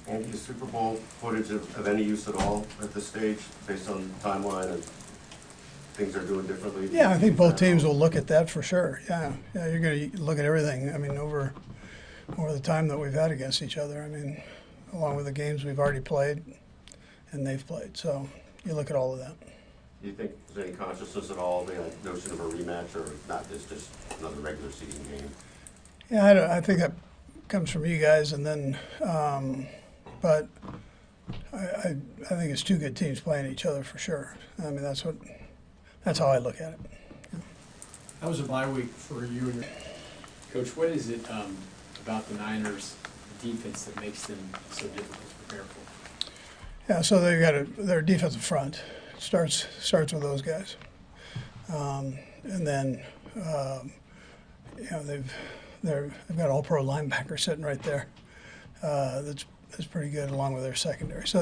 Andy, is Super Bowl footage of any use at all at this stage, based on the timeline and things they're doing differently? Yeah, I think both teams will look at that for sure. Yeah, you're going to look at everything. I mean, over the time that we've had against each other. I mean, along with the games we've already played and they've played. So you look at all of that. Do you think there's any consciousness at all, the notion of a rematch, or not this, just another regular season game? Yeah, I think that comes from you guys, and then, but I think it's two good teams playing each other for sure. I mean, that's how I look at it. How was a bye week for you and your Coach? What is it about the Niners defense that makes them so difficult to prepare for? Yeah, so they've got their defensive front starts with those guys, and then they've got all-pro linebacker sitting right there. That's pretty good, along with their secondary. So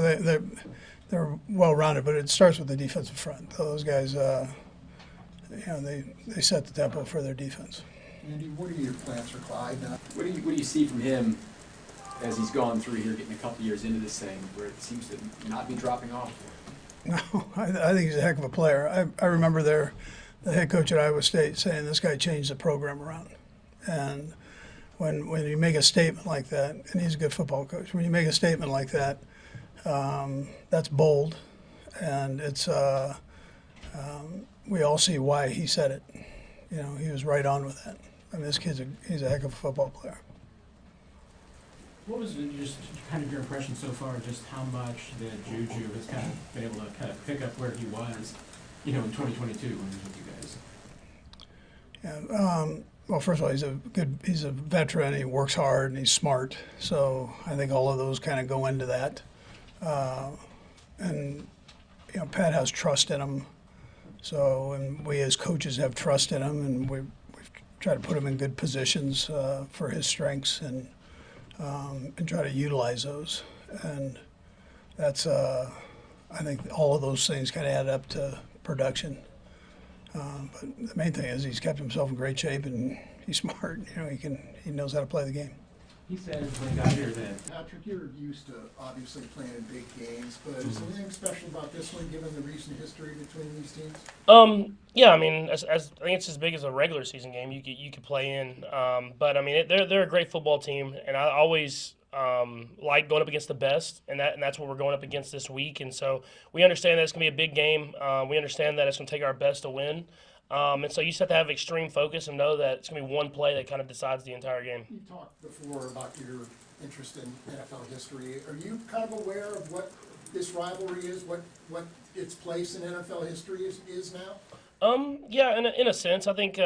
they're well-rounded, but it starts with the defensive front. Those guys, they set the tempo for their defense. Andy, what are your plans for Clyde now? What do you see from him as he's gone through here, getting a couple years into this thing, where it seems to not be dropping off? No, I think he's a heck of a player. I remember the head coach at Iowa State saying this guy changed the program around. And when you make a statement like that, and he's a good football coach, when you make a statement like that, that's bold, and it's we all see why he said it. He was right on with that. I mean, this kid's he's a heck of a football player. What was just kind of your impression so far, just how much that Juju has kind of been able to kind of pick up where he was, in 2022 when he was with you guys? Yeah. Well, first of all, he's a veteran. He works hard and he's smart. So I think all of those kind of go into that. And Pat has trust in him. So, and we as coaches have trust in him, and we've tried to put him in good positions for his strengths and try to utilize those. And that's, I think all of those things kind of add up to production. But the main thing is he's kept himself in great shape, and he's smart. He knows how to play the game. He said when he got here that Patrick, you're used to obviously playing in big games, but is there anything special about this one, given the recent history between these teams? Yeah, I mean, as I think it's as big as a regular season game you could play in. But I mean, they're a great football team, and I always like going up against the best, and that's what we're going up against this week. And so we understand that it's going to be a big game. We understand that it's going to take our best to win. And so you just have to have extreme focus and know that it's going to be one play that kind of decides the entire game. You talked before about your interest in NFL history. Are you kind of aware of what this rivalry is, what its place in NFL history is now? Yeah, in a sense. I think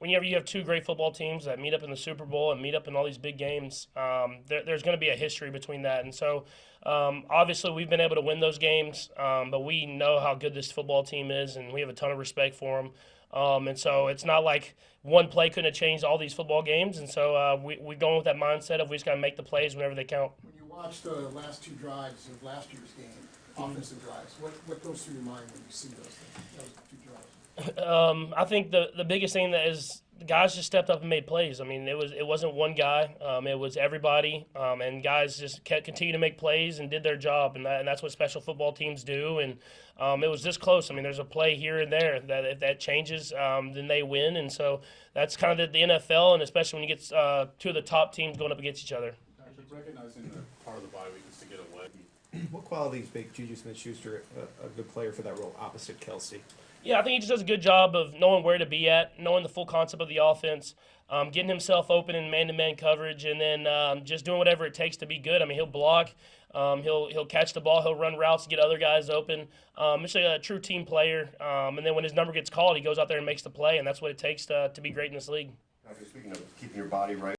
whenever you have two great football teams that meet up in the Super Bowl and meet up in all these big games, there's going to be a history between that. And so obviously we've been able to win those games, but we know how good this football team is, and we have a ton of respect for them. And so it's not like one play couldn't have changed all these football games. And so we're going with that mindset of we just got to make the plays whenever they count. When you watch the last two drives of last year's game, offensive drives, what goes through your mind when you see those two drives? I think the biggest thing that is the guys just stepped up and made plays. I mean, it wasn't one guy. It was everybody, and guys just continued to make plays and did their job, and that's what special football teams do. And it was this close. I mean, there's a play here and there that if that changes, then they win. And so that's kind of the NFL, and especially when you get two of the top teams going up against each other. Recognizing that part of the bye week is to get a leg. What qualities make Juju Smith-Schuster a good player for that role opposite Kelsey? Yeah, I think he just does a good job of knowing where to be at, knowing the full concept of the offense, getting himself open in man-to-man coverage, and then just doing whatever it takes to be good. I mean, he'll block, he'll catch the ball, he'll run routes to get other guys open. Just a true team player. And then when his number gets called, he goes out there and makes the play, and that's what it takes to be great in this league. Speaking of keeping your body right,